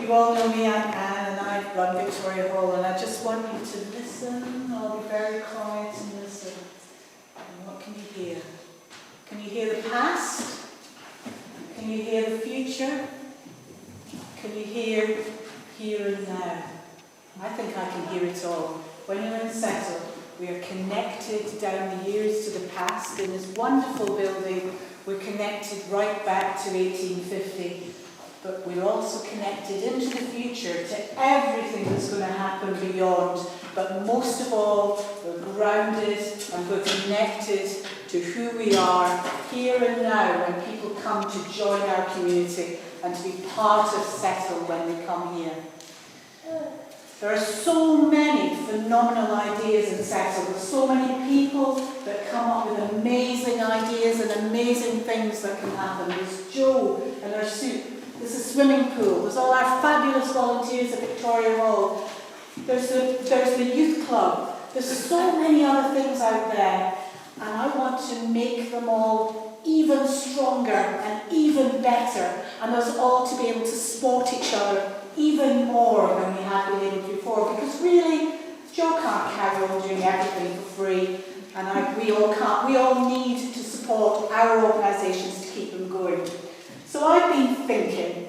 you all know me, I'm Anne, and I run Victoria Hall, and I just want you to listen. I'll be very quiet and listen. And what can you hear? Can you hear the past? Can you hear the future? Can you hear here and now? I think I can hear it all. When you're in Settle, we are connected down the years to the past. In this wonderful building, we're connected right back to 1850. But we're also connected into the future to everything that's going to happen beyond. But most of all, we're grounded and we're connected to who we are here and now when people come to join our community and to be part of Settle when they come here. There are so many phenomenal ideas in Settle. There's so many people that come up with amazing ideas and amazing things that can happen. There's Jo and her suit. There's a swimming pool. There's all our fabulous volunteers at Victoria Hall. There's the youth club. There's so many other things out there. And I want to make them all even stronger and even better. And us all to be able to support each other even more than we have been able to before. Because really, Jo can't carry on doing everything for free. And we all can't. We all need to support our organisations to keep them going. So I've been thinking,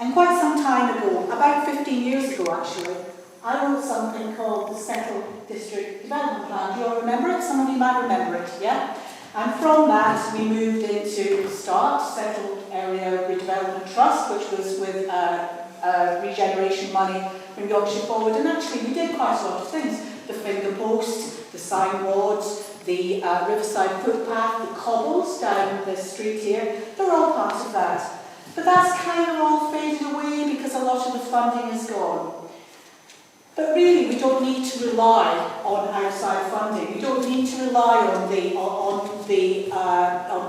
and quite some time ago, about 15 years ago actually, I wrote something called the Settle District Development Plan. Do you all remember it? Some of you might remember it, yeah? And from that we moved into START, Settle Area Redevelopment Trust, which was with regeneration money from Yorkshire Forward. And actually we did quite a lot of things. The finger post, the sign boards, the riverside footpath, the cobbles down the street here, they're all part of that. But that's kind of all faded away because a lot of the funding is gone. But really, we don't need to rely on outside funding. We don't need to rely on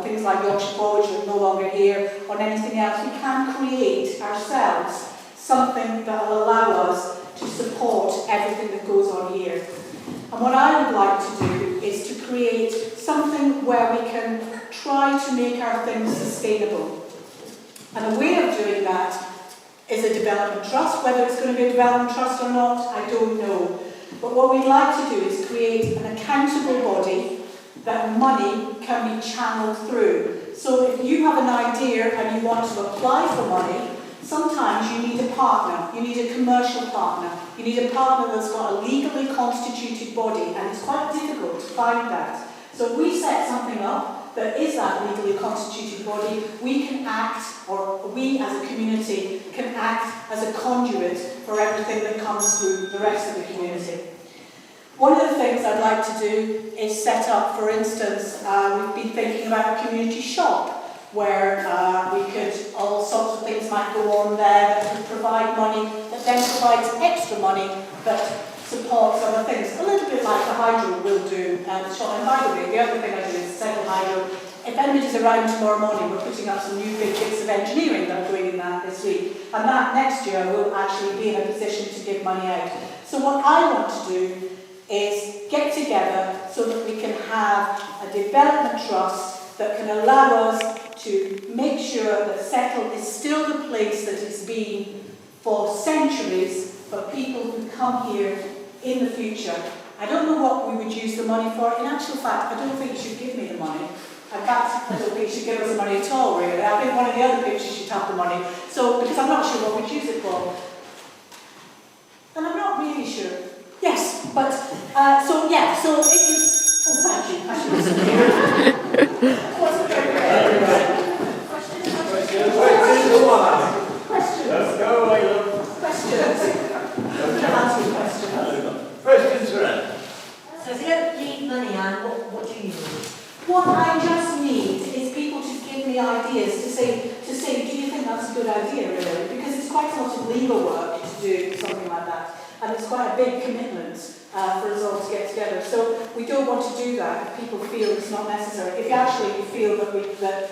things like Yorkshire Forward, which are no longer here, on anything else. We can create ourselves something that will allow us to support everything that goes on here. And what I would like to do is to create something where we can try to make our things sustainable. And a way of doing that is a development trust. Whether it's going to be a development trust or not, I don't know. But what we'd like to do is create an accountable body that money can be channeled through. So if you have an idea and you want to apply for money, sometimes you need a partner, you need a commercial partner, you need a partner that's got a legally constituted body, and it's quite difficult to find that. So we set something up that is that legally constituted body. We can act, or we as a community can act as a conduit for everything that comes through the rest of the community. One of the things I'd like to do is set up, for instance, we've been thinking about a community shop, where we could, all sorts of things might go on there that could provide money, that then provides extra money that supports other things. A little bit like the Hydro will do. And by the way, the other thing I do is Settle Hydro. If anybody's around tomorrow morning, we're putting up some new big bits of engineering that I'm doing in that this week. And that next year will actually be in a position to give money out. So what I want to do is get together so that we can have a development trust that can allow us to make sure that Settle is still the place that it's been for centuries for people who come here in the future. I don't know what we would use the money for. In actual fact, I don't think you should give me the money. In fact, I don't think you should give us the money at all, really. I think one of the other pictures should have the money. So, because I'm not sure what we'd use it for. And I'm not really sure. Yes, but, so it was... Oh, thank you. I should listen here. Wasn't very good. Questions? Let's go, Ayla. Questions? I'm going to answer your question. Questions for Anne. So if you don't need money, Anne, what do you need? What I just need is people to give me ideas, to say, do you think that's a good idea, really? Because it's quite a lot of legal work to do something like that. And it's quite a big commitment for us all to get together. So we don't want to do that if people feel it's not necessary. If actually you feel that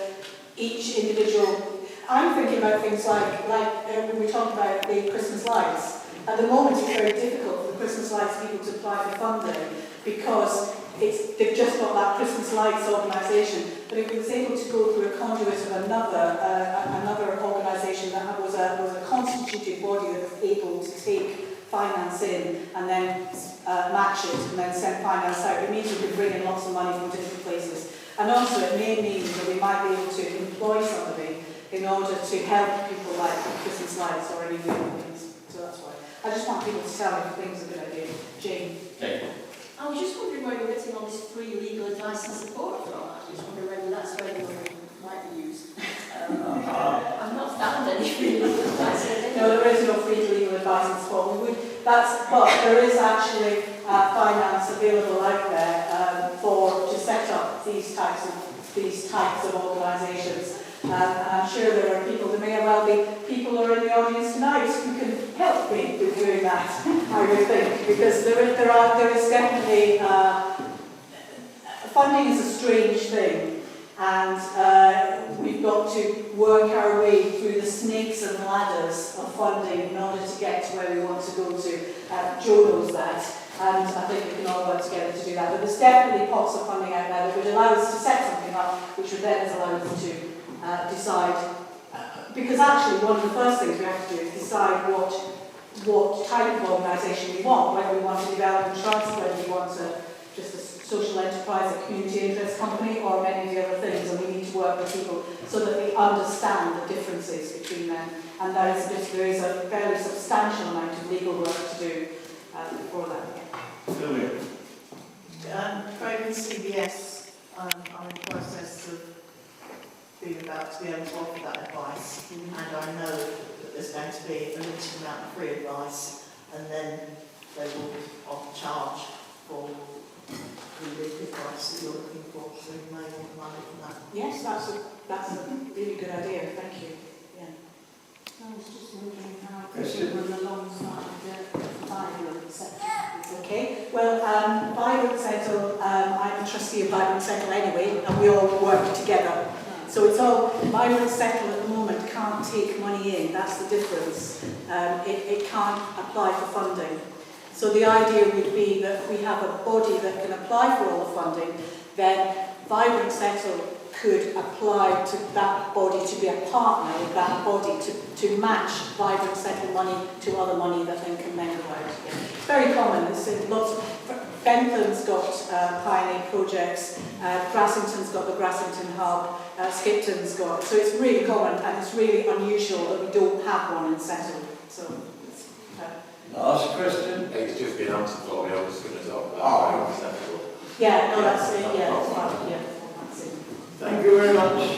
each individual... I'm thinking about things like when we talk about the Christmas lights. At the moment, it's very difficult for the Christmas lights people to apply for funding because they've just got that Christmas lights organisation. But if it was able to go through a conduit of another organisation organisation that was a constituted body that was able to take finance in and then match it and then send finance out. It means we can bring in lots of money from different places. And also it may mean that we might be able to employ somebody in order to help people like Christmas lights or any of the other things. So that's why. I just want people to tell me if things are a good idea. Jane? Okay. I was just wondering where you're getting all this free legal advice and support from. I was just wondering whether that's where you might be used. I've not found any free legal advice. No, there is no free legal advice and support. But there is actually finance available out there to set up these types of organisations. And I'm sure there are people, there may well be people who are in the audience tonight who can help me with doing that, I would think, because there is definitely, funding is a strange thing, and we've got to work our way through the snakes and ladders of funding in order to get to where we want to go to. Joe knows that, and I think we can all work together to do that. But there's definitely pots of funding out there that would allow us to set something up, which would then allow us to decide, because actually one of the first things we have to do is decide what type of organisation we want, whether we want a development trust, whether we want just a social enterprise, a community interest company, or many of the other things, and we need to work with people so that we understand the differences between them. And there is a fairly substantial amount of legal work to do before that. Sylvia. Craven CBS are in the process of being about to be able to offer that advice, and I know that there's going to be a limited amount of free advice, and then they will charge for the legal advice that you're looking for, so you may want money from that. Yes, that's a really good idea. Thank you. Yeah. I was just wondering how Question? it run alongside the vibrant sector. Okay, well, Vibrant Settle, I'm a trustee of Vibrant Settle anyway, and we all work together. So it's all, Vibrant Settle at the moment can't take money in, that's the difference. It can't apply for funding. So the idea would be that we have a body that can apply for all the funding, then Vibrant Settle could apply to that body to be a partner with that body to match Vibrant Settle money to other money that then can then go out again. It's very common. It's in lots of, Bentham's got pioneer projects, Grassington's got the Grassington Hub, Skipton's got, so it's really common and it's really unusual that we don't have one in Settle. So it's, Last question. It's just been answered for me. I was going to talk about Oh. acceptable. yeah, no, that's it. Yeah, that's right. Yeah, that's it. Thank you very much.